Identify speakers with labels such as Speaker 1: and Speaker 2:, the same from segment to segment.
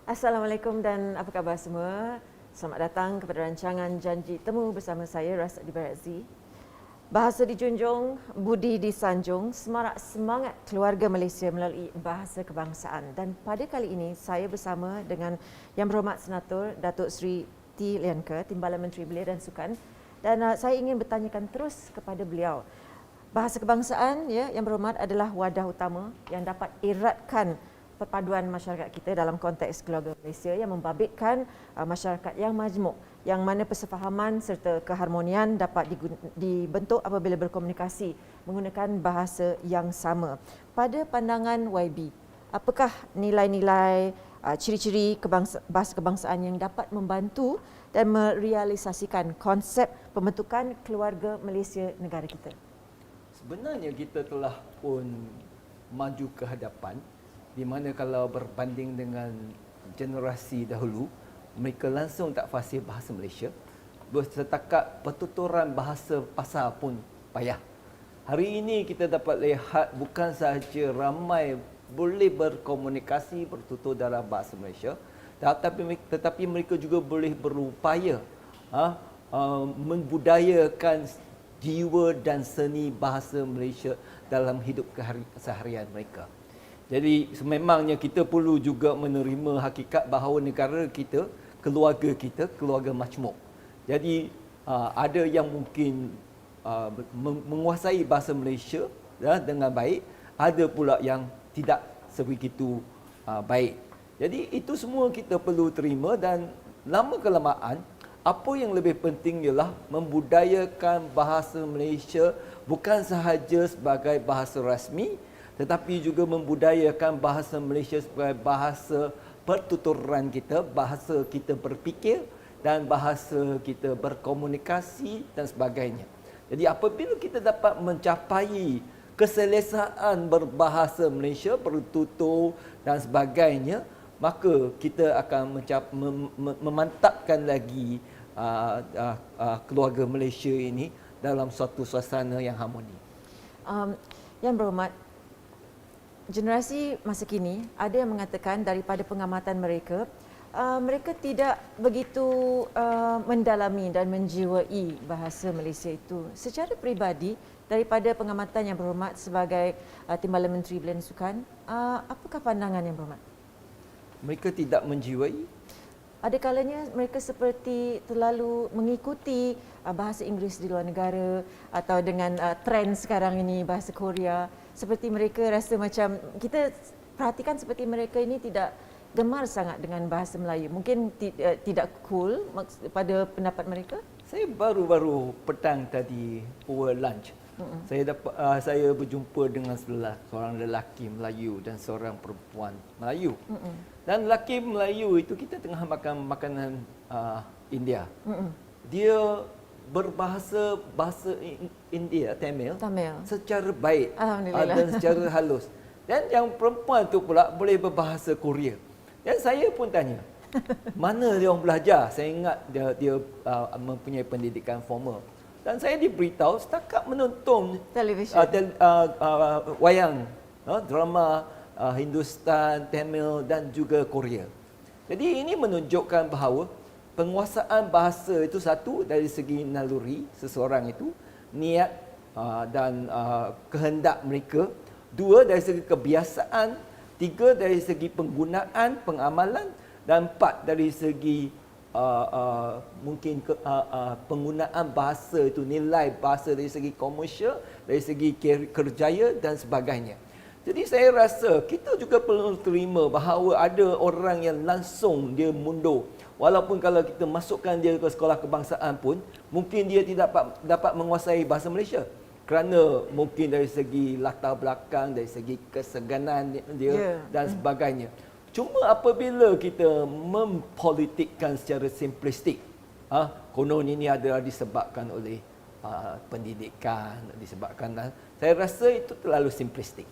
Speaker 1: Assalamualaikum dan apa khabar semua? Selamat datang kepada rancangan Janji Temu bersama saya Rasadi Barazzi. Bahasa dijunjung, budi disanjung, semarak semangat keluarga Malaysia melalui bahasa kebangsaan. Dan pada kali ini saya bersama dengan Yang Berhormat Senator Datuk Seri T. Lianke, Timbalan Menteri Belia dan Sukan. Dan saya ingin bertanyakan terus kepada beliau. Bahasa kebangsaan, ya, Yang Berhormat, adalah wadah utama yang dapat eratkan perpaduan masyarakat kita dalam konteks keluarga Malaysia yang membabitkan masyarakat yang majmuk, yang mana persefahaman serta keharmonian dapat dibentuk apabila berkomunikasi menggunakan bahasa yang sama. Pada pandangan YB, apakah nilai-nilai, ciri-ciri bahasa kebangsaan yang dapat membantu dan merealisasikan konsep pembentukan keluarga Malaysia negara kita?
Speaker 2: Sebenarnya kita telah pun maju ke hadapan, di mana kalau berbanding dengan generasi dahulu, mereka langsung tak fasih bahasa Malaysia. Setakat pertuturan bahasa pasar pun payah. Hari ini kita dapat lihat bukan sahaja ramai boleh berkomunikasi, bertutur dalam bahasa Malaysia, tetapi mereka juga boleh berupaya membudayakan jiwa dan seni bahasa Malaysia dalam hidup keseharian mereka. Jadi sememangnya kita perlu juga menerima hakikat bahawa negara kita, keluarga majmuk. Jadi ada yang mungkin menguasai bahasa Malaysia dengan baik, ada pula yang tidak sebegitu baik. Jadi itu semua kita perlu terima, dan lama kelamaan apa yang lebih penting ialah membudayakan bahasa Malaysia bukan sahaja sebagai bahasa rasmi, tetapi juga membudayakan bahasa Malaysia sebagai bahasa pertuturan kita, bahasa kita berfikir dan bahasa kita berkomunikasi dan sebagainya. Jadi apabila kita dapat mencapai keselesaan berbahasa Malaysia, bertutur dan sebagainya, maka kita akan memantapkan lagi keluarga Malaysia ini dalam suatu suasana yang harmoni.
Speaker 1: Yang Berhormat, generasi masa kini ada yang mengatakan daripada pengamatan mereka, mereka tidak begitu mendalami dan menjiwai bahasa Malaysia itu. Secara peribadi, daripada pengamatan Yang Berhormat sebagai Timbalan Menteri Belia dan Sukan, apakah pandangan Yang Berhormat?
Speaker 2: Mereka tidak menjiwai.
Speaker 1: Ada kalanya mereka seperti terlalu mengikuti bahasa Inggeris di luar negara, atau dengan trend sekarang ini bahasa Korea. Seperti mereka rasa macam, kita perhatikan seperti mereka ini tidak gemar sangat dengan bahasa Melayu. Mungkin tidak cool pada pendapat mereka.
Speaker 2: Saya baru-baru petang tadi over lunch, saya berjumpa dengan seorang lelaki Melayu dan seorang perempuan Melayu. Dan lelaki Melayu itu, kita tengah makan makanan India. Dia berbahasa India, Tamil secara baik dan secara halus. Dan yang perempuan tu pula boleh berbahasa Korea. Dan saya pun tanya, mana dia orang belajar? Saya ingat dia mempunyai pendidikan formal. Dan saya diberitahu setakat menonton
Speaker 1: televisyen,
Speaker 2: wayang, drama Hindustan, Tamil dan juga Korea. Jadi ini menunjukkan bahawa penguasaan bahasa itu, satu dari segi naluri seseorang itu, niat dan kehendak mereka. Dua, dari segi kebiasaan. Tiga, dari segi penggunaan, pengamalan. Dan empat, dari segi mungkin penggunaan bahasa itu, nilai bahasa dari segi komersial, dari segi kerjaya dan sebagainya. Jadi saya rasa kita juga perlu terima bahawa ada orang yang langsung dia mundur. Walaupun kalau kita masukkan dia ke sekolah kebangsaan pun, mungkin dia tidak dapat menguasai bahasa Malaysia. Kerana mungkin dari segi latar belakang, dari segi keseganan dia dan sebagainya. Cuma apabila kita mempolitikkan secara simplistik, konon ini adalah disebabkan oleh pendidikan, saya rasa itu terlalu simplistik.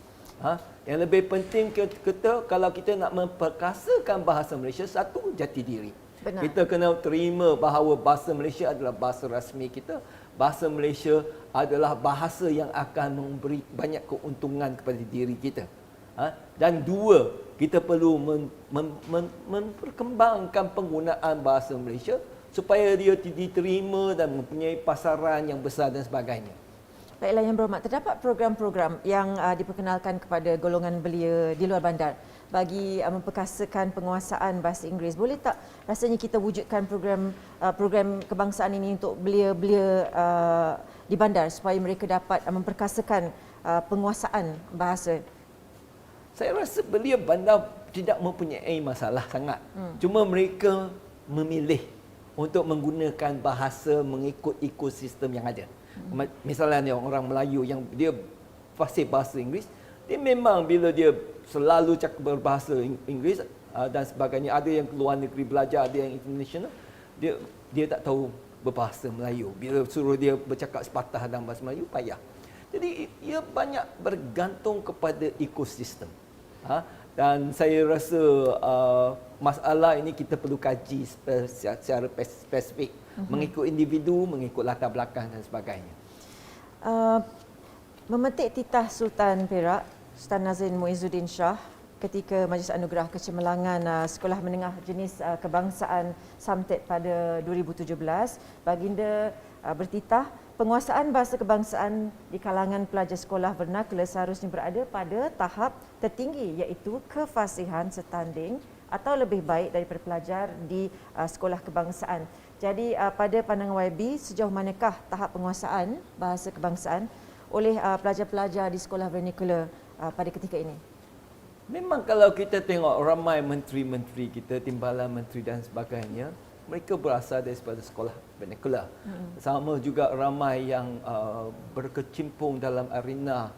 Speaker 2: Yang lebih penting kita, kalau kita nak memperkasakan bahasa Malaysia, satu, jati diri.
Speaker 1: Benar.
Speaker 2: Kita kena terima bahawa bahasa Malaysia adalah bahasa rasmi kita. Bahasa Malaysia adalah bahasa yang akan memberi banyak keuntungan kepada diri kita. Dan dua, kita perlu memperkembangkan penggunaan bahasa Malaysia supaya dia diterima dan mempunyai pasaran yang besar dan sebagainya.
Speaker 1: Baiklah Yang Berhormat, terdapat program-program yang diperkenalkan kepada golongan belia di luar bandar bagi memperkasakan penguasaan bahasa Inggeris. Boleh tak rasanya kita wujudkan program kebangsaan ini untuk belia-belia di bandar supaya mereka dapat memperkasakan penguasaan bahasa?
Speaker 2: Saya rasa belia bandar tidak mempunyai masalah sangat. Cuma mereka memilih untuk menggunakan bahasa mengikut ekosistem yang ada. Misalnya orang Melayu yang dia fasih bahasa Inggeris, dia memang bila dia selalu cakap berbahasa Inggeris dan sebagainya, ada yang keluar negeri belajar, ada yang international, dia tak tahu berbahasa Melayu. Bila suruh dia bercakap sepatah dalam bahasa Melayu, payah. Jadi ia banyak bergantung kepada ekosistem. Dan saya rasa masalah ini kita perlu kaji secara spesifik, mengikut individu, mengikut latar belakang dan sebagainya.
Speaker 1: Memetik titah Sultan Perak, Sultan Nazrin Muizzuddin Shah ketika Majlis Anugerah Kecemerlangan Sekolah Menengah Jenis Kebangsaan SAMTED pada 2017, baginda bertitah penguasaan bahasa kebangsaan di kalangan pelajar sekolah vernakular seharusnya berada pada tahap tertinggi, iaitu kefasihan setanding atau lebih baik daripada pelajar di sekolah kebangsaan. Jadi pada pandangan YB, sejauh manakah tahap penguasaan bahasa kebangsaan oleh pelajar-pelajar di sekolah vernakular pada ketika ini?
Speaker 2: Memang kalau kita tengok ramai menteri-menteri kita, timbalan menteri dan sebagainya, mereka berasal daripada sekolah vernakular. Sama juga ramai yang berkecimpung dalam arena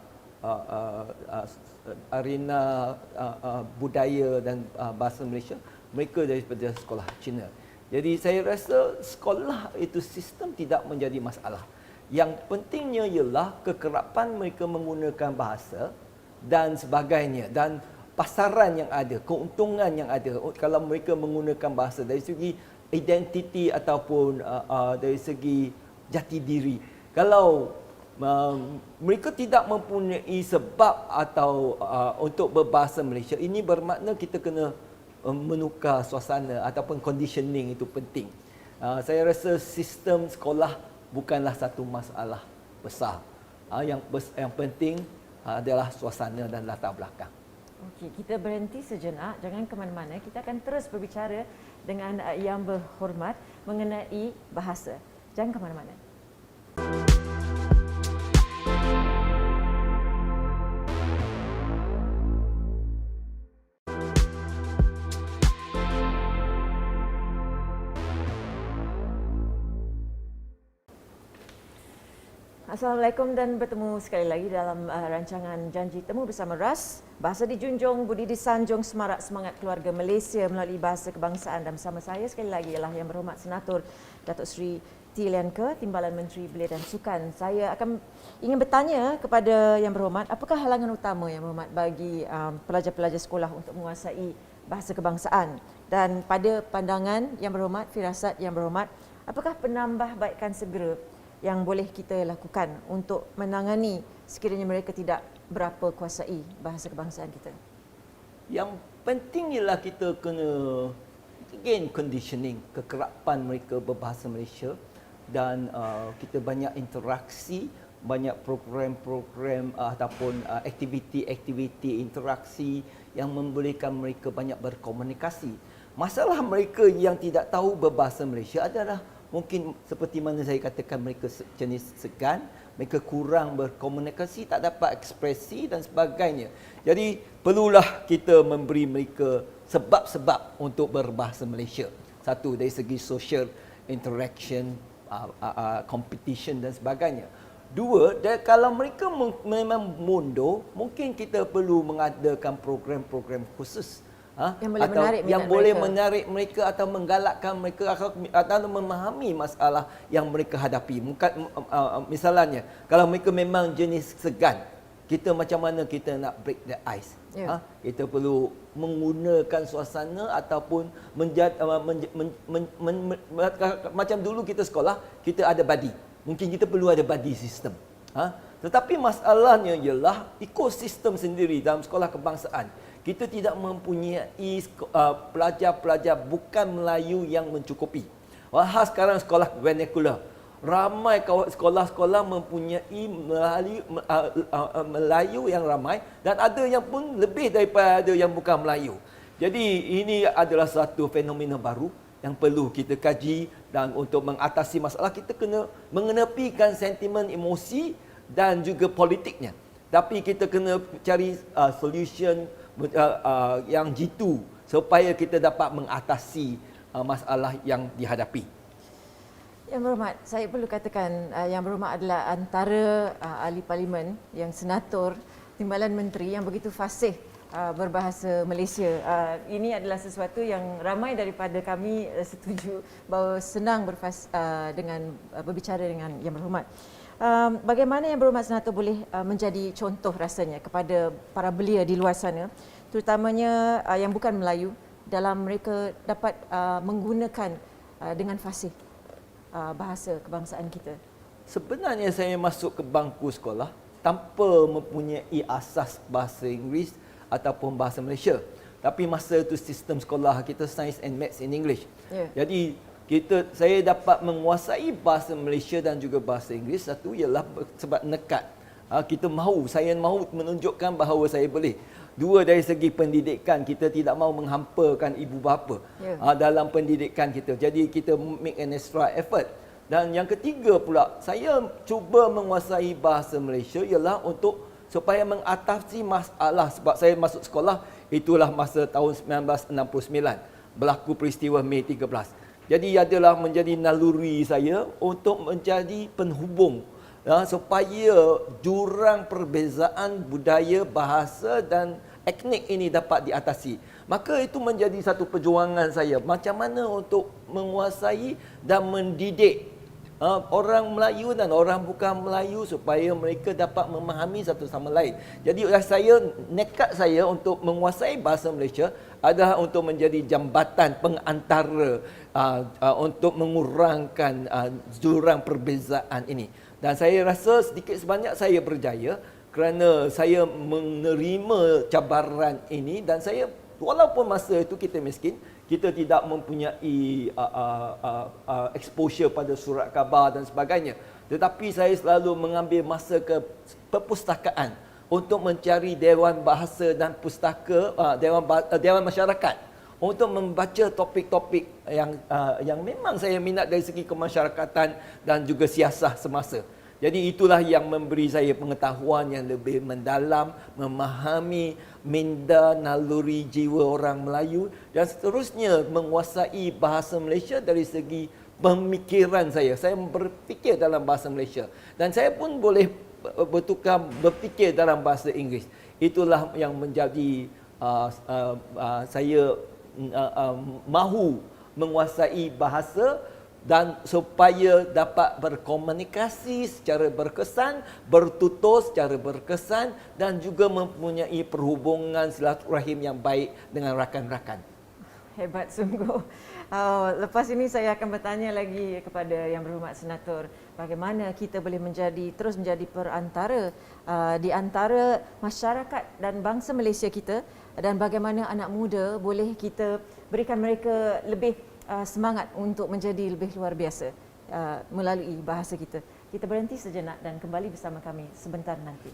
Speaker 2: budaya dan bahasa Malaysia, mereka daripada sekolah Cina. Jadi saya rasa sekolah itu sistem tidak menjadi masalah. Yang pentingnya ialah kekerapan mereka menggunakan bahasa dan sebagainya, dan pasaran yang ada, keuntungan yang ada kalau mereka menggunakan bahasa dari segi identiti ataupun dari segi jati diri. Kalau mereka tidak mempunyai sebab atau untuk berbahasa Malaysia, ini bermakna kita kena menukar suasana ataupun conditioning itu penting. Saya rasa sistem sekolah bukanlah satu masalah besar. Yang penting adalah suasana dan latar belakang.
Speaker 1: Okey, kita berhenti sejenak, jangan ke mana-mana. Kita akan terus berbicara dengan Yang Berhormat mengenai bahasa. Jangan ke mana-mana. Assalamualaikum dan bertemu sekali lagi dalam rancangan Janji Temu bersama RAS. Bahasa dijunjung, budi disanjung, semarak semangat keluarga Malaysia melalui bahasa kebangsaan. Dan bersama saya sekali lagi ialah Yang Berhormat Senator Datuk Seri T. Lianke, Timbalan Menteri Belia dan Sukan. Saya akan ingin bertanya kepada Yang Berhormat, apakah halangan utama Yang Berhormat bagi pelajar-pelajar sekolah untuk menguasai bahasa kebangsaan? Dan pada pandangan Yang Berhormat, firasat Yang Berhormat, apakah penambahbaikan segera yang boleh kita lakukan untuk menangani sekiranya mereka tidak berapa kuasai bahasa kebangsaan kita?
Speaker 2: Yang penting ialah kita kena again conditioning, kekerapan mereka berbahasa Malaysia, dan kita banyak interaksi, banyak program-program ataupun aktiviti-aktiviti interaksi yang membolehkan mereka banyak berkomunikasi. Masalah mereka yang tidak tahu berbahasa Malaysia adalah mungkin seperti mana saya katakan, mereka jenis segan, mereka kurang berkomunikasi, tak dapat ekspresi dan sebagainya. Jadi perlulah kita memberi mereka sebab-sebab untuk berbahasa Malaysia. Satu, dari segi social interaction, competition dan sebagainya. Dua, kalau mereka memang mundur, mungkin kita perlu mengadakan program-program khusus
Speaker 1: yang boleh menarik
Speaker 2: mereka atau menggalakkan mereka atau memahami masalah yang mereka hadapi. Misalnya, kalau mereka memang jenis segan, kita macam mana kita nak break the ice? Kita perlu menggunakan suasana ataupun macam dulu kita sekolah, kita ada buddy. Mungkin kita perlu ada buddy system. Tetapi masalahnya ialah ekosistem sendiri dalam sekolah kebangsaan. kita tidak mempunyai pelajar-pelajar bukan Melayu yang mencukupi. Wahai sekarang sekolah vernacular, ramai sekolah-sekolah mempunyai Melayu yang ramai dan ada yang pun lebih daripada yang bukan Melayu. Jadi ini adalah satu fenomena baru yang perlu kita kaji, dan untuk mengatasi masalah kita kena mengenepikan sentimen emosi dan juga politiknya. Tapi kita kena cari solution yang jitu supaya kita dapat mengatasi masalah yang dihadapi.
Speaker 1: Yang Berhormat, saya perlu katakan Yang Berhormat adalah antara ahli parlimen yang senator Timbalan Menteri yang begitu fasih berbahasa Malaysia. Ini adalah sesuatu yang ramai daripada kami setuju bahawa senang berbicara dengan Yang Berhormat. Bagaimana Yang Berhormat Senator boleh menjadi contoh rasanya kepada para belia di luar sana, terutamanya yang bukan Melayu, dalam mereka dapat menggunakan dengan fasih bahasa kebangsaan kita?
Speaker 2: Sebenarnya saya masuk ke bangku sekolah tanpa mempunyai asas bahasa Inggeris ataupun bahasa Malaysia. Tapi masa itu sistem sekolah kita Science and Maths in English. Jadi saya dapat menguasai bahasa Malaysia dan juga bahasa Inggeris. Satu ialah sebab nekat. Saya mahu menunjukkan bahawa saya boleh. Dua, dari segi pendidikan, kita tidak mahu menghampakan ibu bapa dalam pendidikan kita. Jadi kita make an extra effort. Dan yang ketiga pula, saya cuba menguasai bahasa Malaysia ialah supaya mengatasi masalah. Sebab saya masuk sekolah, itulah masa tahun 1969. Berlaku peristiwa Mei 13. Jadi adalah menjadi naluri saya untuk menjadi penghubung supaya jurang perbezaan budaya, bahasa dan etnik ini dapat diatasi. Maka itu menjadi satu perjuangan saya. Macam mana untuk menguasai dan mendidik orang Melayu dan orang bukan Melayu supaya mereka dapat memahami satu sama lain. Jadi nekat saya untuk menguasai bahasa Malaysia adalah untuk menjadi jambatan pengantara untuk mengurangkan jurang perbezaan ini. Dan saya rasa sedikit sebanyak saya berjaya kerana saya menerima cabaran ini, dan saya walaupun masa itu kita miskin, kita tidak mempunyai exposure pada surat khabar dan sebagainya. Tetapi saya selalu mengambil masa ke perpustakaan untuk mencari dewan bahasa dan pustaka, dewan masyarakat, untuk membaca topik-topik yang memang saya minat dari segi kemasyarakatan dan juga siasah semasa. Jadi itulah yang memberi saya pengetahuan yang lebih mendalam, memahami minda naluri jiwa orang Melayu, dan seterusnya menguasai bahasa Malaysia dari segi pemikiran saya. Saya berfikir dalam bahasa Malaysia dan saya pun boleh berfikir dalam bahasa Inggeris. Itulah yang menjadi saya mahu menguasai bahasa dan supaya dapat berkomunikasi secara berkesan, bertutur secara berkesan dan juga mempunyai perhubungan silaturahim yang baik dengan rakan-rakan.
Speaker 1: Hebat sungguh. Lepas ini saya akan bertanya lagi kepada Yang Berhormat Senator, bagaimana kita boleh terus menjadi perantara di antara masyarakat dan bangsa Malaysia kita, dan bagaimana anak muda boleh kita berikan mereka lebih semangat untuk menjadi lebih luar biasa melalui bahasa kita. Kita berhenti sejenak dan kembali bersama kami sebentar nanti.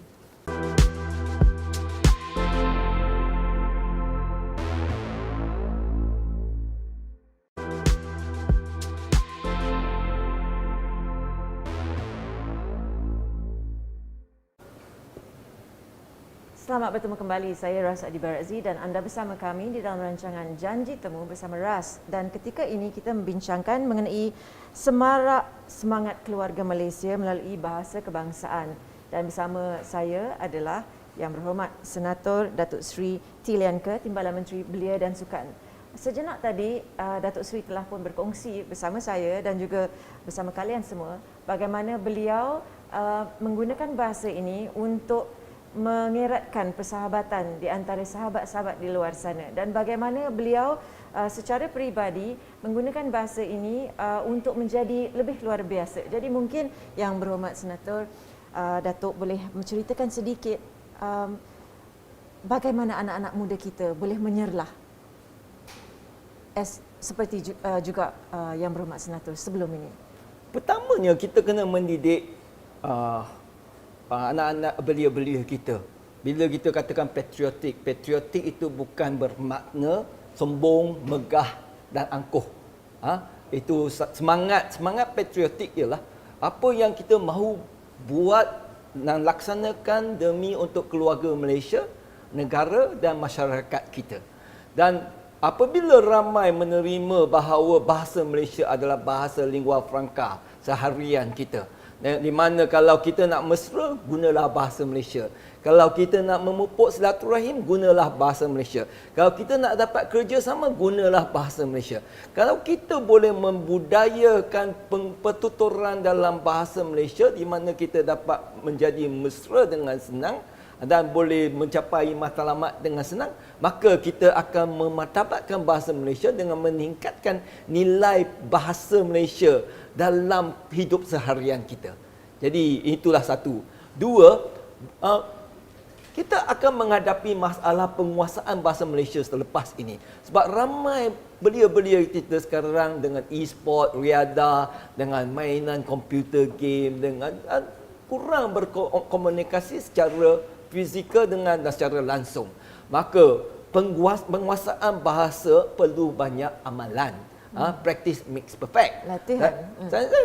Speaker 1: Selamat bertemu kembali. Saya Ras Adi Barazzi dan anda bersama kami di dalam rancangan Janji Temu bersama Ras. Dan ketika ini kita membincangkan mengenai semarak semangat keluarga Malaysia melalui bahasa kebangsaan. Dan bersama saya adalah Yang Berhormat Senator Datuk Seri T. Lian Ke, Timbalan Menteri Belia dan Sukan. Sejenak tadi Datuk Seri telah pun berkongsi bersama saya dan juga bersama kalian semua bagaimana beliau menggunakan bahasa ini untuk mengeratkan persahabatan di antara sahabat-sahabat di luar sana, dan bagaimana beliau secara peribadi menggunakan bahasa ini untuk menjadi lebih luar biasa. Jadi mungkin Yang Berhormat Senator Datuk boleh menceritakan sedikit bagaimana anak-anak muda kita boleh menyerlah seperti juga Yang Berhormat Senator sebelum ini?
Speaker 2: Pertamanya kita kena mendidik anak-anak belia-belia kita. Bila kita katakan patriotik, patriotik itu bukan bermakna sombong, megah dan angkuh. Itu semangat patriotik ialah apa yang kita mahu buat dan laksanakan demi untuk keluarga Malaysia, negara dan masyarakat kita. Dan apabila ramai menerima bahawa bahasa Malaysia adalah bahasa lingua franca seharian kita, di mana kalau kita nak mesra, gunalah bahasa Malaysia. Kalau kita nak memupuk silaturahim, gunalah bahasa Malaysia. Kalau kita nak dapat kerja sama, gunalah bahasa Malaysia. Kalau kita boleh membudayakan pertuturan dalam bahasa Malaysia, di mana kita dapat menjadi mesra dengan senang dan boleh mencapai matlamat dengan senang, maka kita akan memartabatkan bahasa Malaysia dengan meningkatkan nilai bahasa Malaysia dalam hidup seharian kita. Jadi itulah satu. Dua, kita akan menghadapi masalah penguasaan bahasa Malaysia selepas ini. Sebab ramai belia-belia kita sekarang dengan e-sport, riadah, dengan mainan komputer game, dengan kurang berkomunikasi secara fizikal dan secara langsung. Maka penguasaan bahasa perlu banyak amalan. Practice makes perfect.
Speaker 1: Latihan.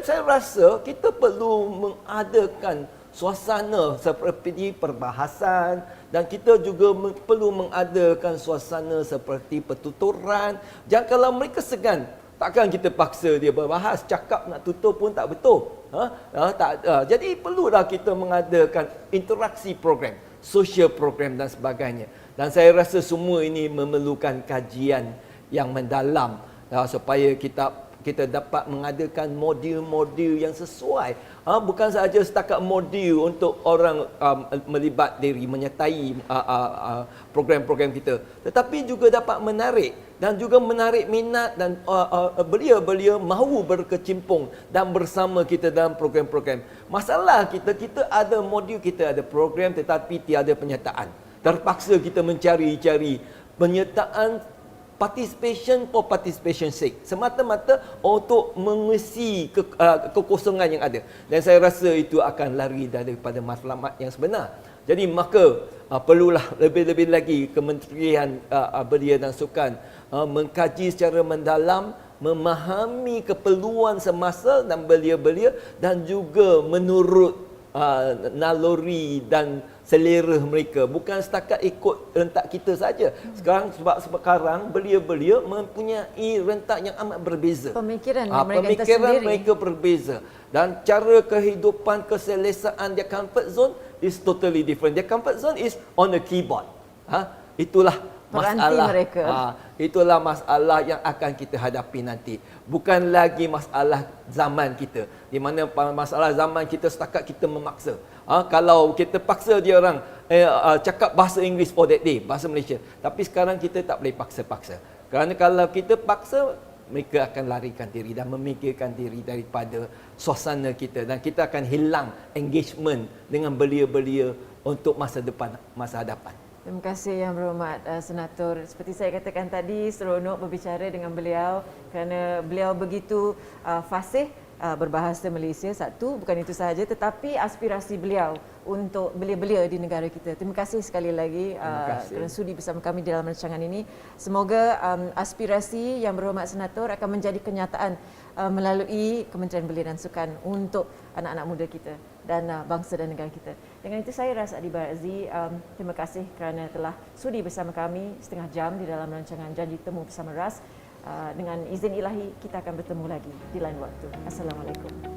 Speaker 2: Saya rasa kita perlu mengadakan suasana seperti perbahasan dan kita juga perlu mengadakan suasana seperti pertuturan. Jangan kalau mereka segan, takkan kita paksa dia berbahas, cakap nak tutur pun tak betul. Jadi perlulah kita mengadakan interaksi program, social program dan sebagainya. Dan saya rasa semua ini memerlukan kajian yang mendalam supaya kita dapat mengadakan modul-modul yang sesuai. Bukan sahaja setakat modul untuk orang melibat diri, menyertai program-program kita, tetapi juga dapat menarik dan juga menarik minat dan belia-belia mahu berkecimpung dan bersama kita dalam program-program. Masalah kita ada modul, kita ada program tetapi tiada penyertaan. Terpaksa kita mencari-cari penyertaan participation for participation sake, semata-mata untuk mengisi kekosongan yang ada. Dan saya rasa itu akan lari daripada matlamat yang sebenar. Jadi maka perlulah lebih-lebih lagi Kementerian Belia dan Sukan mengkaji secara mendalam, memahami keperluan semasa dan belia-belia dan juga menurut naluri dan selera mereka, bukan setakat ikut rentak kita saja. Sekarang belia-belia mempunyai rentak yang amat berbeza.
Speaker 1: Pemikiran
Speaker 2: mereka berbeza dan cara kehidupan keselesaan their comfort zone is totally different. Their comfort zone is on the keyboard. Itulah masalah
Speaker 1: mereka.
Speaker 2: Itulah masalah yang akan kita hadapi nanti. Bukan lagi masalah zaman kita, di mana masalah zaman kita setakat kita memaksa. Kalau kita paksa dia orang cakap bahasa Inggeris for that day, bahasa Malaysia. Tapi sekarang kita tak boleh paksa-paksa. Kerana kalau kita paksa, mereka akan larikan diri dan memikirkan diri daripada suasana kita. Dan kita akan hilang engagement dengan belia-belia untuk masa depan, masa hadapan.
Speaker 1: Terima kasih Yang Berhormat Senator. Seperti saya katakan tadi, seronok berbicara dengan beliau kerana beliau begitu fasih berbahasa Malaysia. Satu, bukan itu sahaja, tetapi aspirasi beliau untuk belia-belia di negara kita. Terima kasih sekali lagi kerana sudi bersama kami dalam rancangan ini. Semoga aspirasi Yang Berhormat Senator akan menjadi kenyataan melalui Kementerian Belia dan Sukan untuk anak-anak muda kita dan bangsa dan negara kita. Dengan itu saya Ras Adi Barazzi, terima kasih kerana telah sudi bersama kami setengah jam di dalam rancangan Janji Temu Bersama Ras. Dengan izin ilahi kita akan bertemu lagi di lain waktu. Assalamualaikum.